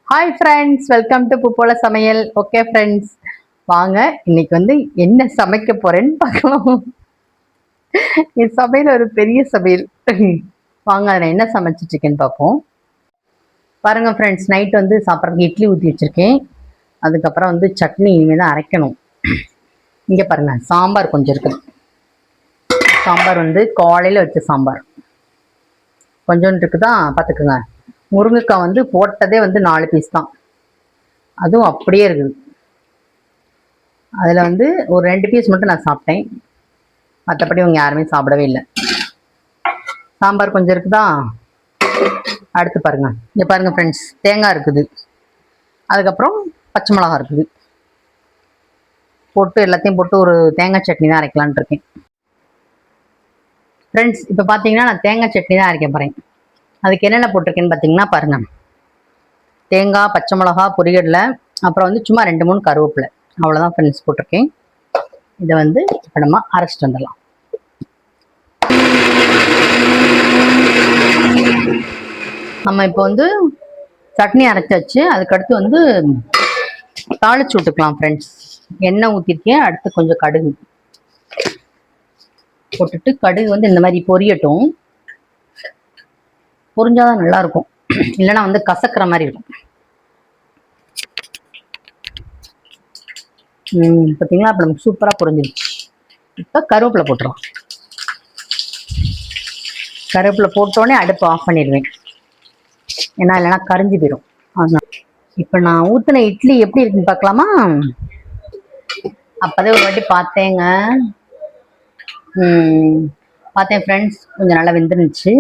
Hi friends, welcome to பூப்போல சமையல். Okay friends, வாங்க இன்னைக்கு வந்து என்ன சமைக்க போறேன்னு பார்க்கலாம். என் சமையல் ஒரு பெரிய சமையல். வாங்க அதில் என்ன சமைச்சிட்டு இருக்கேன்னு பார்ப்போம். பாருங்க ஃப்ரெண்ட்ஸ், நைட் வந்து சாப்பிட்றதுக்கு இட்லி ஊற்றி வச்சிருக்கேன். அதுக்கப்புறம் வந்து சட்னி இனிமேல் தான் அரைக்கணும். இங்கே பாருங்க, சாம்பார் கொஞ்சம் இருக்குது. சாம்பார் வந்து காலையில் வச்ச சாம்பார் கொஞ்சோண்டு இருக்குதா, பார்த்துக்குங்க. முருங்கைக்காய் வந்து போட்டதே வந்து 4 பீஸ் தான், அதுவும் அப்படியே இருக்குது. அதில் வந்து ஒரு 2 பீஸ் மட்டும் நான் சாப்பிட்டேன், மற்றபடி அவங்க யாருமே சாப்பிடவே இல்லை. சாம்பார் கொஞ்சம் இருக்குதா. அடுத்து பாருங்க, இங்கே பாருங்க ஃப்ரெண்ட்ஸ், தேங்காய் இருக்குது, அதுக்கப்புறம் பச்சை மிளகா இருக்குது. போட்டு எல்லாத்தையும் போட்டு ஒரு தேங்காய் சட்னி தான் அரைக்கலான் இருக்கேன் ஃப்ரெண்ட்ஸ். இப்போ பார்த்தீங்கன்னா நான் தேங்காய் சட்னி தான் அரைக்க போகிறேன். அதுக்கு என்னென்ன போட்டிருக்கேன்னு பார்த்தீங்கன்னா பாருங்க, தேங்காய், பச்சை மிளகா, பொரிகடலை, அப்புறம் வந்து சும்மா 2-3 கருவேப்பிலை, அவ்வளோதான் ஃப்ரெண்ட்ஸ் போட்டிருக்கேன். இதை வந்து இப்போ நம்ம அரைச்சிட்டு வந்துடலாம். நம்ம இப்போ வந்து சட்னி அரைச்சாச்சு. அதுக்கடுத்து வந்து தாளிச்சு விட்டுக்கலாம் ஃப்ரெண்ட்ஸ். எண்ணெய் ஊற்றிருக்கேன். அடுத்து கொஞ்சம் கடுகு போட்டுட்டு, கடுகு வந்து இந்த மாதிரி பொரியட்டும். பொரிஞ்சாதான் நல்லா இருக்கும், இல்லைன்னா வந்து கசக்கிற மாதிரி இருக்கும். பார்த்தீங்களா, அப்போ நமக்கு சூப்பராக பொரிஞ்சிருச்சு. இப்போ கருவேப்பிலை போட்டுருவோம். கருவேப்பிலை போட்டோடனே அடுப்பு ஆஃப் பண்ணிடுவேன், ஏன்னா இல்லைன்னா கரிஞ்சு போயிடும். அதுதான். இப்போ நான் ஊற்றின இட்லி எப்படி இருக்குன்னு பார்க்கலாமா? அப்போதே ஒரு வாட்டி பார்த்தேங்க. பார்த்தேன் ஃப்ரெண்ட்ஸ், கொஞ்சம் நல்லா வெந்துருந்துச்சு.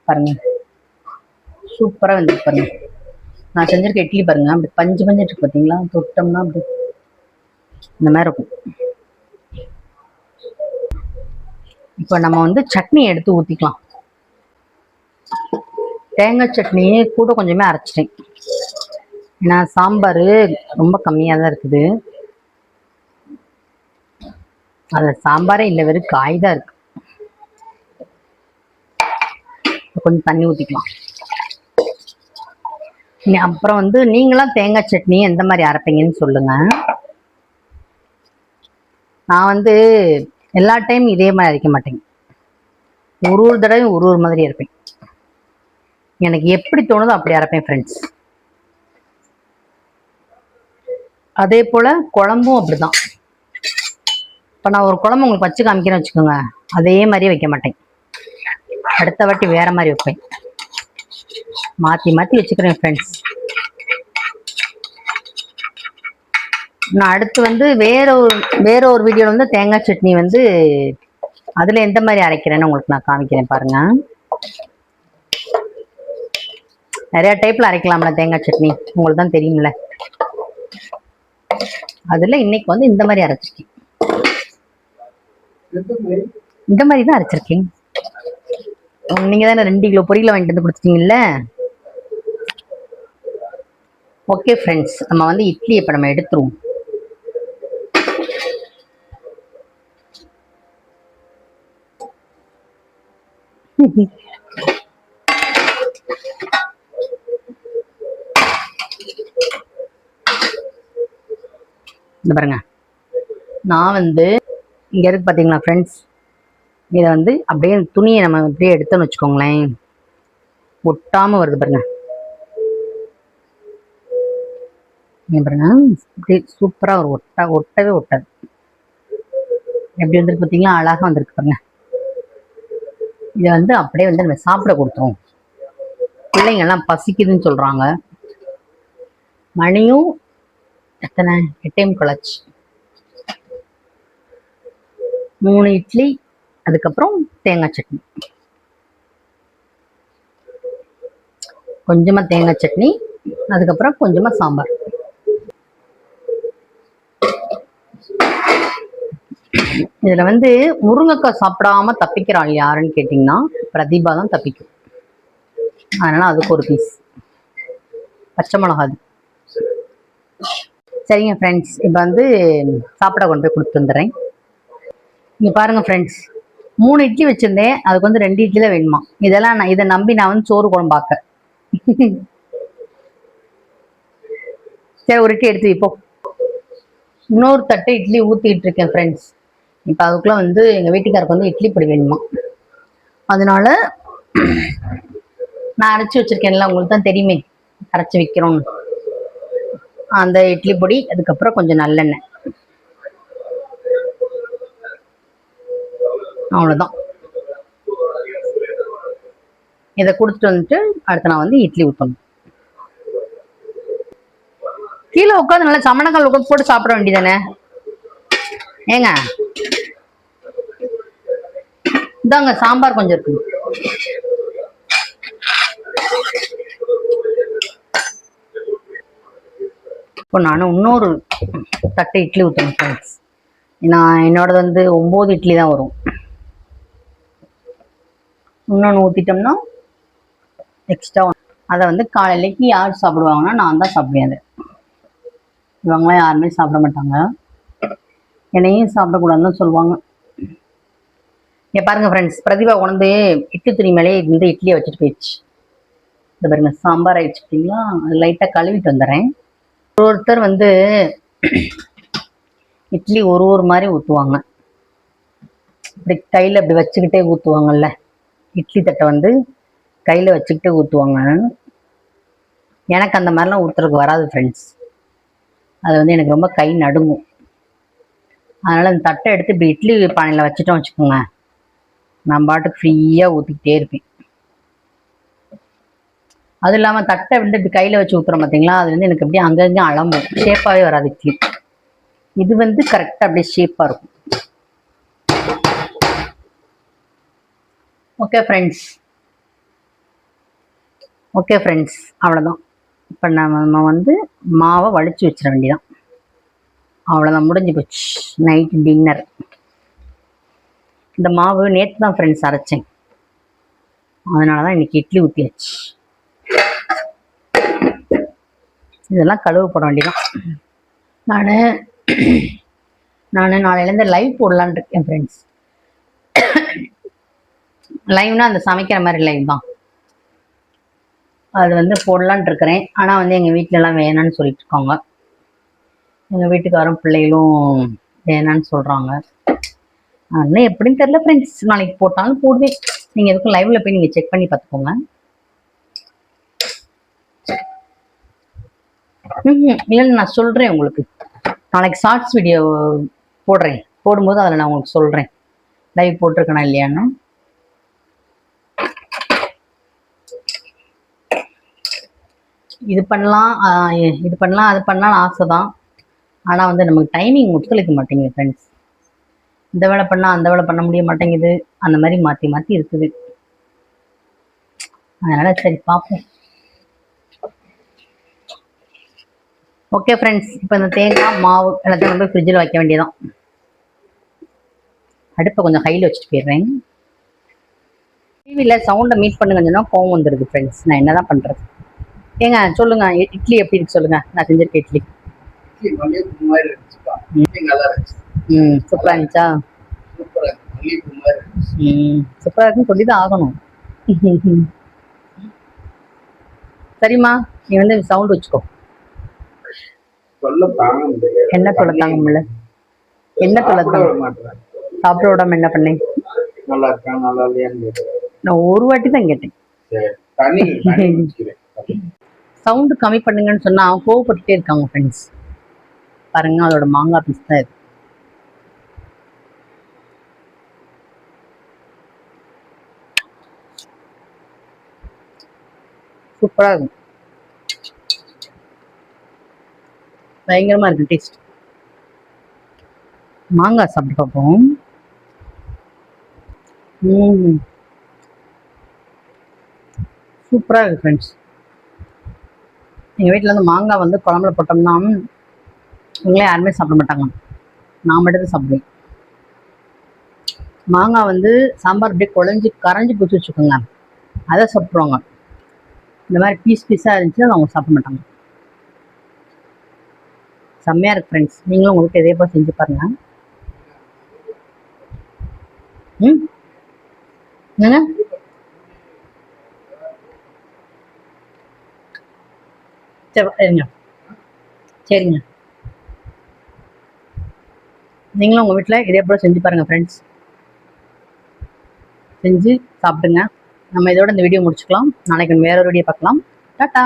பாருங்க, சூப்பராக வெந்துருக்கு பாருங்க. நான் செஞ்சிருக்க இட்லி பாருங்க, அப்படி பஞ்சு இருக்கு பார்த்தீங்களா, தொட்டோம்னா அப்படி இந்த மாதிரி இருக்கும். இப்போ நம்ம வந்து சட்னி எடுத்து ஊற்றிக்கலாம். தேங்காய் சட்னியே கூட கொஞ்சமே அரைச்சிட்டேன், ஏன்னா சாம்பார் ரொம்ப கம்மியாக தான் இருக்குது. அதில் சாம்பாரே இல்லை, வெறும் காய் தான் இருக்கு. கொஞ்சம் தண்ணி ஊற்றிக்கலாம். அப்புறம் வந்து நீங்களாம் தேங்காய் சட்னி எந்த மாதிரி அரைப்பீங்கன்னு சொல்லுங்க. நான் வந்து எல்லா டைம் இதே மாதிரி அரைக்க மாட்டேங்க, ஒரு தடவை ஒரு மாதிரி இருப்பேன். எனக்கு எப்படி தோணுதோ அப்படி அரைப்பேன் ஃப்ரெண்ட்ஸ். அதே போல குழம்பும் அப்படிதான். இப்போ நான் ஒரு குழம்பு உங்களுக்கு வச்சு காமிக்கிறேன்னு வச்சுக்கோங்க, அதே மாதிரியே வைக்க மாட்டேன். அடுத்த வாட்டி வேற மாதிரி வைப்பேன், மாற்றி மாற்றி வச்சுக்கிறேன் ஃப்ரெண்ட்ஸ். நான் அடுத்து வந்து வேற ஒரு வீடியோவில் வந்து தேங்காய் சட்னி வந்து அதில் எந்த மாதிரி அரைக்கிறேன்னு உங்களுக்கு நான் காமிக்கிறேன் பாருங்க. நிறைய டைப்ல அரைக்கலாம்ல தேங்காய் சட்னி, உங்களுக்கு தான் தெரியும்ல. அதில் இன்னைக்கு வந்து இந்த மாதிரி அரைச்சிருக்கேன், இந்த மாதிரி தான் அரைச்சிருக்கேன். நீங்க தானே 2 கிலோ பொரியல வாங்கிட்டு வந்து கொடுத்துட்டீங்கல்ல. ஓகே ஃப்ரெண்ட்ஸ், நம்ம வந்து இட்லி இப்போ நம்ம எடுத்துருவோம். இந்த பாருங்க, நான் வந்து இங்கே இருக்கு பார்த்தீங்களா ஃப்ரெண்ட்ஸ், இதை வந்து அப்படியே துணியை நம்ம அப்படியே எடுத்தோன்னு வச்சுக்கோங்களேன், ஒட்டாமல் வருது பாருங்க. பாருங்க, அப்படியே சூப்பராக ஒரு ஒட்டவே ஒட்டாது. எப்படி வந்துருக்கு பார்த்தீங்களா, அழகாக வந்திருக்கு பாருங்க. இதை வந்து அப்படியே வந்து நம்ம சாப்பிட கொடுத்துருவோம். பிள்ளைங்கள்லாம் பசிக்குதுன்னு சொல்கிறாங்க. மணியும் எத்தனை, 8:45. 3 இட்லி, அதுக்கப்புறம் தேங்காய் சட்னி, கொஞ்சமாக தேங்காய் சட்னி, அதுக்கப்புறம் கொஞ்சமாக சாம்பார். இதில் வந்து முருங்கைக்காய் சாப்பிடாம தப்பிக்கிறாள் யாருன்னு கேட்டிங்கன்னா பிரதீபா தான் தப்பிக்கும். அதனால் அதுக்கு ஒரு பீஸ் பச்சை மிளகாது. சரிங்க ஃப்ரெண்ட்ஸ், இப்போ வந்து சாப்பிட கொண்டு போய் கொடுத்து வந்துடுறேன். இங்கே பாருங்கள் ஃப்ரெண்ட்ஸ், 3 இட்லி வச்சுருந்தேன், அதுக்கு வந்து 2 இட்லி தான் வேணுமா. இதை நம்பி நான் வந்து சோறு குழம்பாக்க சரி ஒரு இட்லி எடுத்து இப்போ இன்னொரு தட்டு இட்லி ஊற்றிட்டு இருக்கேன் ஃப்ரெண்ட்ஸ். இப்போ அதுக்குள்ளே வந்து எங்கள் வீட்டுக்காருக்கு வந்து இட்லி பொடி வேணுமா, அதனால நான் அரைச்சி வச்சிருக்கேன்ல, உங்களுக்கு தான் தெரியுமே அரைச்சி வைக்கிறோம். அந்த இட்லி பொடி, அதுக்கப்புறம் கொஞ்சம் நல்லெண்ணெய், அவ்வளோதான். இதை கொடுத்துட்டு வந்துட்டு அடுத்து நான் வந்து இட்லி ஊற்றணும். கீழே உட்காந்து நல்லா சமணக்கால் உட்காந்து போட்டு சாப்பிட வேண்டியதானே ஏங்க. இதாங்க சாம்பார் கொஞ்சம் இருக்கு. இப்போ நான் இன்னொரு தட்டை இட்லி ஊற்றணும் ஃப்ரெண்ட்ஸ். நான் என்னோடது வந்து 9 இட்லி தான் வரும். இன்னொன்று ஊற்றிட்டோம்னா எக்ஸ்ட்ரா. அதை வந்து காலையிலேக்கு யார் சாப்பிடுவாங்கன்னா நான் தான் சாப்பிடுவேன். அது இவங்களாம் யாருமே சாப்பிட மாட்டாங்க, என்னையும் சாப்பிடக்கூடாதுன்னு சொல்லுவாங்க. இங்கே பாருங்க ஃப்ரெண்ட்ஸ், பிரதிபா உணர்ந்து இட்லி துணி மேலே இந்த இட்லியை வச்சுட்டு போயிடுச்சு. இந்த பாருங்க சாம்பார் ஆயிடுச்சுங்களா, அது லைட்டாக கழுவிட்டு வந்துடுறேன். ஒருத்தர் வந்து இட்லி ஒரு மாதிரி ஊற்றுவாங்க, இப்படி கையில் இப்படி வச்சுக்கிட்டே ஊற்றுவாங்கல்ல, இட்லி தட்டை வந்து கையில் வச்சுக்கிட்டே ஊற்றுவாங்க. எனக்கு அந்த மாதிரிலாம் ஊற்றுறதுக்கு வராது ஃப்ரெண்ட்ஸ். அது வந்து எனக்கு ரொம்ப கை நடுங்கும். அதனால் அந்த தட்டை எடுத்து இப்படி இட்லி பானையில் வச்சுட்டோம் வச்சுக்கோங்க, நான் பாட்டுக்கு ஃப்ரீயாக ஊற்றிக்கிட்டே இருப்பேன். அது இல்லாமல் தட்டை வந்து இப்படி கையில் வச்சு ஊற்றுறோம் பார்த்தீங்களா, அது வந்து எனக்கு அப்படியே அங்கங்கே அலம்பும், ஷேப்பாகவே வராது இட்லி. இது வந்து கரெக்டாக அப்படியே ஷேப்பாக இருக்கும். ஓகே ஃப்ரெண்ட்ஸ், அவ்வளோதான். இப்போ நம்ம வந்து மாவை வலிச்சு வச்சிட வேண்டியதான், அவ்வளோதான், முடிஞ்சு போச்சு நைட் டின்னர். இந்த மாவு நேற்று தான் ஃப்ரெண்ட்ஸ் அரைச்சேன், அதனால தான் இன்னைக்கு இட்லி ஊற்றியாச்சு. இதெல்லாம் கழுவு போட வேண்டியதான். நான் நாளையிலேருந்து லைவ் போடலான்னு இருக்கேன் ஃப்ரெண்ட்ஸ். லைவ்னா அந்த சமைக்கிற மாதிரி லைவ் தான், அது வந்து போடலான் இருக்கிறேன். ஆனால் வந்து எங்கள் வீட்டிலலாம் வேணான்னு சொல்லிட்டு இருக்காங்க, எங்கள் வீட்டுக்காரும் பிள்ளைகளும் வேணான்னு சொல்கிறாங்க. அதனால் எப்படின்னு தெரில ஃப்ரெண்ட்ஸ், நாளைக்கு போட்டாலும் போடுவேன். நீங்கள் எதுக்கும் லைவில் போய் நீங்கள் செக் பண்ணி பார்த்துக்கோங்க. இல்லைன்னு நான் சொல்கிறேன் உங்களுக்கு, நாளைக்கு ஷார்ட்ஸ் வீடியோ போடுறேன், போடும்போது அதில் நான் உங்களுக்கு சொல்கிறேன் லைவ் போட்டிருக்கேனா இல்லையான்னு. இது பண்ணலாம் அது பண்ணலாம்னு ஆசை தான், ஆனால் வந்து நமக்கு டைமிங் ஒத்துழைக்க மாட்டேங்குது ஃப்ரெண்ட்ஸ். இந்த வேலை பண்ணால் அந்த வேலை பண்ண முடிய மாட்டேங்குது, அந்த மாதிரி மாற்றி மாற்றி இருக்குது. அதனால் சரி பார்ப்போம். ஓகே ஃப்ரெண்ட்ஸ், இப்போ இந்த தேங்காய் மாவு எல்லாத்தையும் வந்து ஃப்ரிட்ஜில் வைக்க வேண்டியதான். அடுப்பை கொஞ்சம் ஹையில் வச்சுட்டு போயிடுறேன். டிவியில் சவுண்டை மீட் பண்ணுங்கன்னு சொன்னால் கோவம் வந்துடுது ஃப்ரெண்ட்ஸ், நான் என்ன தான் பண்ணுறது. ஏங்க சொல்லுங்க, இட்லி எப்படி இருக்கு சொல்லுங்க, நான் செஞ்சிருக்கேன் இட்லி. சூப்பரா இருந்துச்சா? சூப்பரா இருக்குன்னு சொல்லி தான் ஆகணும். சரிம்மா, நீ வந்து சவுண்ட் வச்சுக்கோ. என்ன சொல்ல தாங்க முடியல, என்ன சொல்ல தாங்க சாப்பிட விடாம என்ன பண்ணேன்? நல்லா இருக்கா நல்லா இல்லையான்னு நான் ஒரு வாட்டி தான் கேட்டேன். சவுண்டு கம்மி பண்ணுங்கன்னு சொன்னா அவன் கோவப்பட்டுட்டே இருக்காங்க ஃப்ரெண்ட்ஸ். பாருங்க, அதோட மாங்காய் பீஸ் தான் இது. சூப்பரா இருக்கும், பயங்கரமா இருக்கு டேஸ்ட். மாங்காய் சாப்பிட்டு பார்ப்போம். சூப்பரா இருக்கு ஃப்ரெண்ட்ஸ். எங்கள் வீட்டில் வந்து மாங்காய் வந்து குழம்புல போட்டோம்னா இவங்களே யாருமே சாப்பிட மாட்டாங்க, நான் மட்டும் தான் சாப்பிடுவேன். மாங்காய் வந்து சாம்பார் அப்படியே கரைஞ்சி பிடிச்சி வச்சுக்கோங்க, அதை சாப்பிட்ருவாங்க. இந்த மாதிரி பீஸ் பீஸாக இருந்துச்சுன்னா அவங்க சாப்பிட மாட்டாங்க. செம்மையாக இருக்கு ஃப்ரெண்ட்ஸ், நீங்களும் உங்களுக்கு இதே போல் செஞ்சு பாருங்க. என்னங்க சரி, சரிங்க, நீங்களும் உங்கள் வீட்டில் இதே போல் செஞ்சு பாருங்கள் ஃப்ரெண்ட்ஸ். செஞ்சு சாப்பிடுங்க. நம்ம இதோட இந்த வீடியோ முடிச்சுக்கலாம். நாளைக்கு வேற ஒரு வீடியோ பார்க்கலாம். டாட்டா.